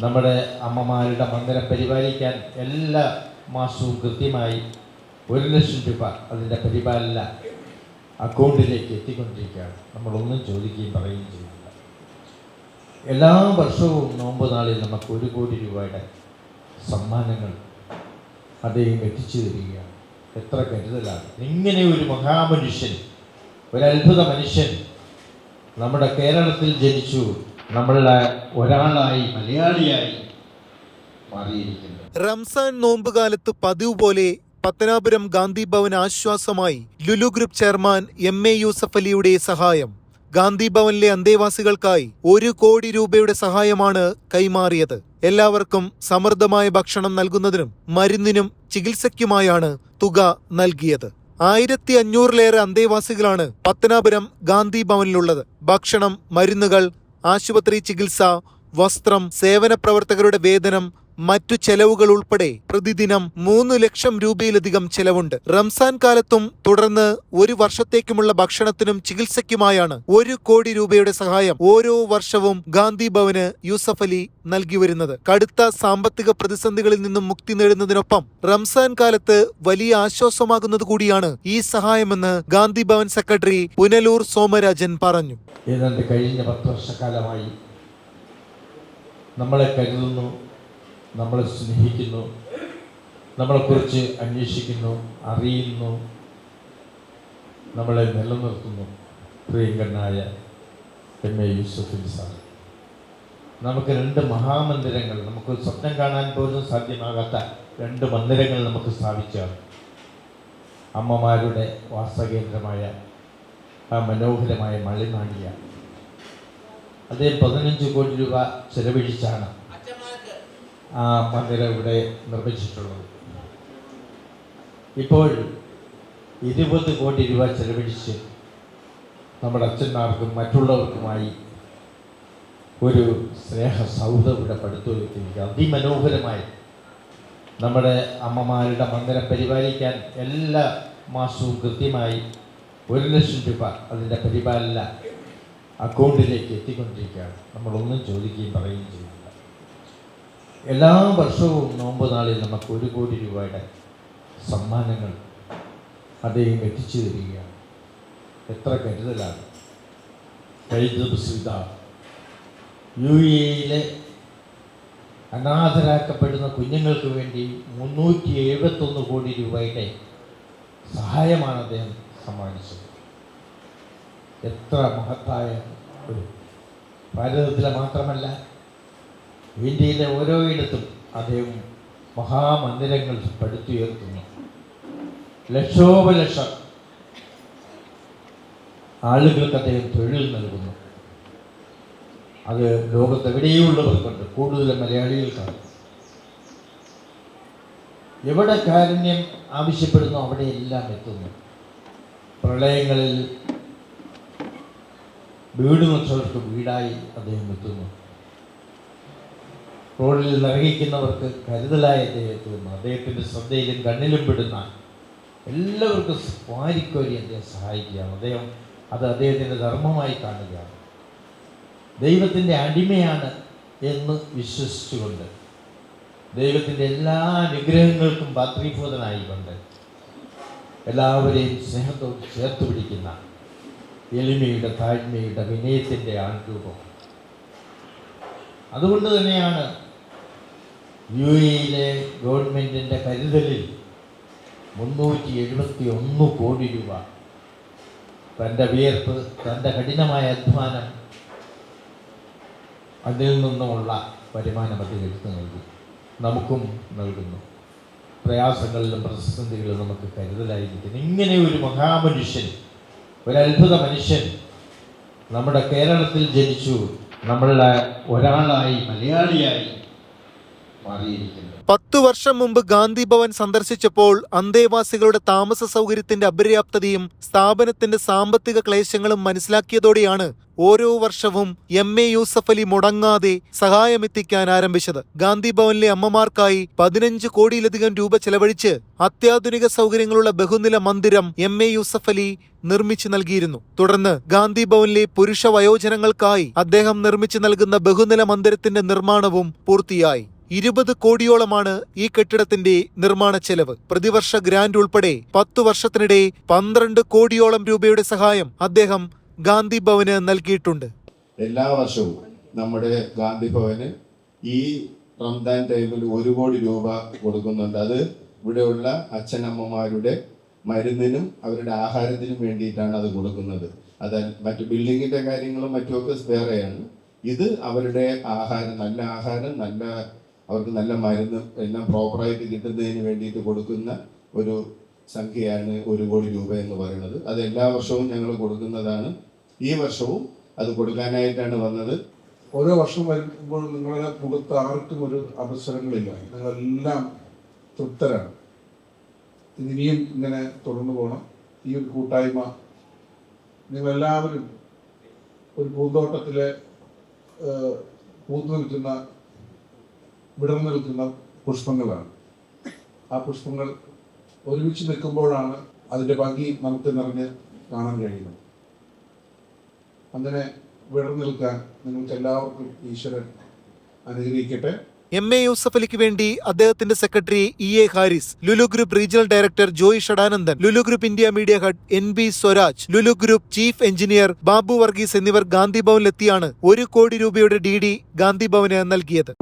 നമ്മുടെ അമ്മമാരുടെ മന്ദിരം പരിപാലിക്കാൻ എല്ലാ മാസവും കൃത്യമായി 1,00,000 രൂപ അതിൻ്റെ പരിപാലന അക്കൗണ്ടിലേക്ക് എത്തിക്കൊണ്ടിരിക്കുകയാണ്. നമ്മളൊന്നും ചോദിക്കുകയും പറയുകയും ചെയ്യുന്നില്ല. എല്ലാ വർഷവും നോമ്പ് നാളിൽ നമുക്ക് 1 കോടി രൂപയുടെ സമ്മാനങ്ങൾ അദ്ദേഹം എത്തിച്ചു തരികയാണ്. എത്ര കരുതലാണ്! ഇങ്ങനെ ഒരു മഹാമനുഷ്യൻ, ഒരത്ഭുത മനുഷ്യൻ നമ്മുടെ കേരളത്തിൽ ജനിച്ചു, നമ്മളുടെ ഒരാളായി, മലയാളിയായി മാറിയിരിക്കുന്നു. റംസാൻ നോമ്പുകാലത്ത് പതിവ് പോലെ പത്തനാപുരം ഗാന്ധി ഭവൻ ആശ്വാസമായി Lulu group chairman MA Yusuf അലിയുടെ സഹായം. ഗാന്ധി ഭവനിലെ അന്തേവാസികൾക്കായി 1 കോടി രൂപയുടെ സഹായമാണ് കൈമാറിയത്. എല്ലാവർക്കും സമൃദ്ധമായ ഭക്ഷണം നൽകുന്നതിനും മരുന്നിനും ചികിത്സയ്ക്കുമായാണ് തുക നൽകിയത്. 1500-ലേറെ അന്തേവാസികളാണ് പത്തനാപുരം ഗാന്ധി ഭവനിലുള്ളത്. ഭക്ഷണം, മരുന്നുകൾ, ആശുപത്രി ചികിത്സ, വസ്ത്രം, സേവന പ്രവർത്തകരുടെ വേതനം, മറ്റു ചെലവുകൾ ഉൾപ്പെടെ പ്രതിദിനം 3 ലക്ഷം രൂപയിലധികം ചെലവുണ്ട്. റംസാൻ കാലത്തും തുടർന്ന് 1 വർഷത്തേക്കുമുള്ള ഭക്ഷണത്തിനും ചികിത്സയ്ക്കുമായാണ് 1 കോടി രൂപയുടെ സഹായം ഓരോ വർഷവും ഗാന്ധി ഭവന് യൂസഫ് അലി നൽകി വരുന്നത്. കടുത്ത സാമ്പത്തിക പ്രതിസന്ധികളിൽ നിന്നും മുക്തി നേടുന്നതിനൊപ്പം റംസാൻ കാലത്ത് വലിയ ആശ്വാസമാകുന്നത് കൂടിയാണ് ഈ സഹായമെന്ന് ഗാന്ധി ഭവൻ സെക്രട്ടറി പുനലൂർ സോമരാജൻ പറഞ്ഞു. ഏതാണ്ട് കഴിഞ്ഞ 10 വർഷക്കാലമായി നമ്മളെ കരുതുന്നു, നമ്മളെ സ്നേഹിക്കുന്നു, നമ്മളെക്കുറിച്ച് അന്വേഷിക്കുന്നു, അറിയുന്നു, നമ്മളെ നിലനിർത്തുന്നു പ്രിയങ്കരനായ MA യൂസഫ് അലി സാർ. നമുക്ക് 2 മഹാമന്ദിരങ്ങൾ, നമുക്ക് സ്വപ്നം കാണാൻ പോലും സാധ്യമാകാത്ത 2 മന്ദിരങ്ങൾ നമുക്ക് സ്ഥാപിച്ചാണ്. അമ്മമാരുടെ വാസകേന്ദ്രമായ ആ മനോഹരമായ മള്ളിനാടിയ അദ്ദേഹം 15 കോടി രൂപ ചെലവഴിച്ചാണ് ആ മന്ദിരം ഇവിടെ നിർമ്മിച്ചിട്ടുള്ളത്. ഇപ്പോൾ 20 കോടി രൂപ ചെലവഴിച്ച് നമ്മുടെ അച്ഛന്മാർക്കും മറ്റുള്ളവർക്കുമായി ഒരു സ്നേഹ സൗധം ഇവിടെ പടുത്തുയർത്തിയിരിക്കുക. അതിമനോഹരമായി നമ്മുടെ അമ്മമാരുടെ മന്ദിരം പരിപാലിക്കാൻ എല്ലാ മാസവും കൃത്യമായി 1,00,000 രൂപ അതിൻ്റെ പരിപാലന അക്കൗണ്ടിലേക്ക് എത്തിക്കൊണ്ടിരിക്കുകയാണ്. നമ്മളൊന്നും ചോദിക്കുകയും പറയുകയും ചെയ്യുന്നില്ല. എല്ലാ വർഷവും നോമ്പ് നാളിൽ നമുക്ക് 1 കോടി രൂപയുടെ സമ്മാനങ്ങൾ അദ്ദേഹം എത്തിച്ചു തരികയാണ്. എത്ര കരുതലാണ്! കഴിഞ്ഞ ദിവസം UAE-യിലെ അനാഥരാക്കപ്പെടുന്ന കുഞ്ഞുങ്ങൾക്ക് വേണ്ടി 371 കോടി രൂപയുടെ സഹായമാണ് അദ്ദേഹം സമ്മാനിച്ചത്. എത്ര മഹത്തായ ഒരു ഭാരതത്തിലെ മാത്രമല്ല, ഇന്ത്യയിലെ ഓരോയിടത്തും അദ്ദേഹം മഹാമന്ദിരങ്ങൾ പടുത്തുയർത്തുന്നു. ലക്ഷോപലക്ഷം ആളുകൾക്ക് അദ്ദേഹം തൊഴിൽ നൽകുന്നു. അത് ലോകത്തെവിടെയുള്ളവർക്കുണ്ട്, കൂടുതലും മലയാളികൾക്കാണ്. എവിടെ കാരുണ്യം ആവശ്യപ്പെടുന്നു അവിടെയെല്ലാം എത്തുന്നു. പ്രളയങ്ങളിൽ വീട് നഷ്ടവർക്ക് വീടായി അദ്ദേഹം എത്തുന്നു. റോഡിൽ നരകിക്കുന്നവർക്ക് കരുതലായി അദ്ദേഹം എത്തുന്നു. അദ്ദേഹത്തിൻ്റെ ശ്രദ്ധയിലും കണ്ണിലും പെടുന്ന എല്ലാവർക്കും വാരിക്കോരി അദ്ദേഹം സഹായിക്കുകയാണ്. അദ്ദേഹത്തിൻ്റെ ധർമ്മമായി കാണുകയാണ്. ദൈവത്തിൻ്റെ അടിമയാണ് എന്ന് വിശ്വസിച്ചുകൊണ്ട്, ദൈവത്തിൻ്റെ എല്ലാ അനുഗ്രഹങ്ങൾക്കും പാത്രീഭൂതനായിക്കൊണ്ട് എല്ലാവരെയും സ്നേഹത്തോട് ചേർത്ത് പിടിക്കുന്ന എളിമയുടെ, താഴ്മയുടെ, വിനയത്തിൻ്റെ ആൾരൂപം. അതുകൊണ്ട് തന്നെയാണ് UAE-യിലെ ഗവൺമെൻറ്റിൻ്റെ കരുതലിൽ 371 കോടി രൂപ തൻ്റെ വിയർപ്പ്, തൻ്റെ കഠിനമായ അധ്വാനം, അതിൽ നിന്നുമുള്ള വരുമാനം അദ്ദേഹം എടുത്തു നൽകി, നമുക്കും നൽകുന്നു. പ്രയാസങ്ങളിലും പ്രതിസന്ധികളിലും നമുക്ക് കരുതലായിരിക്കുന്നു. ഇങ്ങനെ ഒരു മഹാമനുഷ്യൻ, ഒരത്ഭുത മനുഷ്യൻ നമ്മുടെ കേരളത്തിൽ ജനിച്ചു, നമ്മളുടെ ഒരാളായി, മലയാളിയായി മാറിയിരിക്കുന്നത്. 10 വർഷം മുമ്പ് ഗാന്ധി ഭവൻ സന്ദർശിച്ചപ്പോൾ അന്തേവാസികളുടെ താമസ സൗകര്യത്തിന്റെ അപര്യാപ്തതയും സ്ഥാപനത്തിന്റെ സാമ്പത്തിക ക്ലേശങ്ങളും മനസ്സിലാക്കിയതോടെയാണ് ഓരോ വർഷവും MA യൂസഫ് അലി മുടങ്ങാതെ സഹായമെത്തിക്കാൻ ആരംഭിച്ചത്. ഗാന്ധി ഭവനിലെ അമ്മമാർക്കായി 15 കോടിയിലധികം രൂപ ചെലവഴിച്ച് അത്യാധുനിക സൗകര്യങ്ങളുള്ള ബഹുനില മന്ദിരം MA യൂസഫ് അലി നിർമ്മിച്ചു നൽകിയിരുന്നു. തുടർന്ന് ഗാന്ധി ഭവനിലെ പുരുഷ വയോജനങ്ങൾക്കായി അദ്ദേഹം നിർമ്മിച്ചു നൽകുന്ന ബഹുനില മന്ദിരത്തിന്റെ നിർമ്മാണവും പൂർത്തിയായി. 20 കോടിയോളമാണ് ഈ കെട്ടിടത്തിന്റെ നിർമ്മാണ ചെലവ്. പ്രതിവർഷ ഗ്രാന്റ് ഉൾപ്പെടെ 10 വർഷത്തിനിടെ 12 കോടിയോളം രൂപയുടെ സഹായം അദ്ദേഹം ഗാന്ധി ഭവന് നൽകിയിട്ടുണ്ട്. എല്ലാ വർഷവും നമ്മുടെ ഗാന്ധി ഭവന് ഈ റംദാൻ ടൈമിൽ 1 കോടി രൂപ കൊടുക്കുന്നുണ്ട്. അത് ഇവിടെയുള്ള അച്ഛനമ്മമാരുടെ മരുന്നിനും അവരുടെ ആഹാരത്തിനും വേണ്ടിയിട്ടാണ് അത് കൊടുക്കുന്നത്. അത് മറ്റു ബിൽഡിങ്ങിന്റെ കാര്യങ്ങളും മറ്റുമൊക്കെ വേറെയാണ്. ഇത് അവരുടെ ആഹാരം, നല്ല അവർക്ക് നല്ല മരുന്ന് എല്ലാം പ്രോപ്പറായിട്ട് കിട്ടുന്നതിന് വേണ്ടിയിട്ട് കൊടുക്കുന്ന ഒരു സംഖ്യയാണ് 1 കോടി രൂപ എന്ന് പറയുന്നത്. അത് എല്ലാ വർഷവും ഞങ്ങൾ കൊടുക്കുന്നതാണ്. ഈ വർഷവും അത് കൊടുക്കാനായിട്ടാണ് വന്നത്. ഓരോ വർഷം വരുമ്പോൾ നിങ്ങളുടെ മുഖത്ത് ആർക്കും ഒരു അവസരങ്ങളില്ല. നിങ്ങളെല്ലാം തൃപ്തരാണ്. ഇനിയും ഇങ്ങനെ തുടർന്നു പോകണം. ഈ ഒരു കൂട്ടായ്മ നിങ്ങളെല്ലാവരും ഒരു പൂന്തോട്ടത്തിലെ വിടർന്നു നിൽക്കുന്ന പുഷ്പങ്ങളാണ്. ആ പുഷ്പങ്ങൾ ഒരുമിച്ച് നിൽക്കുമ്പോഴാണ് അതിൻ്റെ ഭംഗി നമുക്ക് നിറഞ്ഞ് കാണാൻ കഴിയുന്നത്. അങ്ങനെ വിടർന്നു നിൽക്കാൻ നിങ്ങൾക്ക് എല്ലാവർക്കും ഈശ്വരൻ അനുഗ്രഹിക്കട്ടെ. MA യൂസഫ് അലിക്ക് വേണ്ടി അദ്ദേഹത്തിന്റെ secretary EA Haris, Lulu group regional director Joy Shadanandan, Lulu group India media head NB Swaraj, Lulu group chief engineer Babu Varghese എന്നിവർ ഗാന്ധി ഭവനിലെത്തിയാണ് 1 കോടി രൂപയുടെ DD ഗാന്ധി ഭവന് നൽകിയത്.